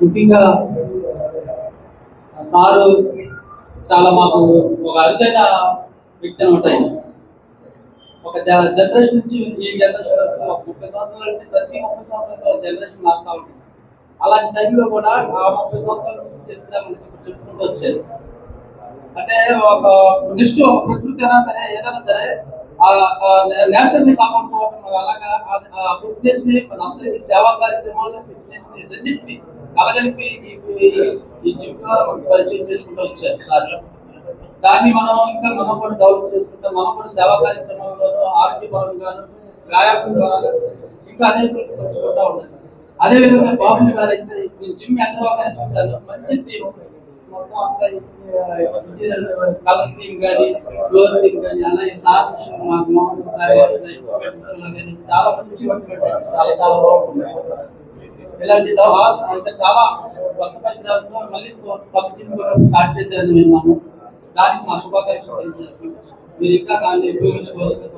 ముఖ్యంగా సారు చాలా మాకు ఒక అరుదైన వ్యక్తి అనమాట. ఒక జనరేషన్ నుంచి ఈ జనరేషన్ వరకు ఒక 30 సంవత్సరాల నుంచి ప్రతి 30 సంవత్సరాల జనరేషన్ మారుతా ఉంటుంది. అలాంటి టైంలో కూడా ఆ 30 సంవత్సరాల నుంచి చరిత్ర మనకి చెప్పుకుంటూ వచ్చేది. అంటే ఒక నెక్స్ట్ ఒక ప్రకృతి అయినా సరే ఏదైనా సరే నేచర్ ని కాపాడుకోవడం అలాగా ఫిట్నెస్ ని అందరికీ సేవా కార్యక్రమాలు ఫిట్నెస్ ని రెండింటిని కలగలిపి ఈ జిమ్ ద్వారా మనకు పరిచయం చేసుకుంటూ వచ్చారు సార్. దాన్ని మనం ఇంకా మనం కూడా డెవలప్ చేసుకుంటాం. మనం కూడా సేవా కార్యక్రమాల్లోనూ ఆరోగ్యపరంగాను వ్యాయామం ద్వారా ఇంకా అనేక చూస్తూ ఉంటాం. అదేవిధంగా బాబు సార్ అయితే జిమ్ ఎంతగా చూశాను. మంచి థీమ్ మొత్తం అంతా కలర్ థీమ్ కానీ ఫ్లోర్ థీమ్ కానీ అలాగే సార్ చాలా మంచి చాలా చాలా బాగుంటుంది. ఇలాంటి ఇంకా చాలా కొత్త పరికరాలతో మళ్ళీ కొత్త జిమ్ కూడా స్టార్ట్ చేశారని విన్నాము. దానికి మా శుభాకాంక్షలు తెలియజేస్తున్నాం. మీరు ఇంకా దాన్ని ఉపయోగించుకోవాల్సిన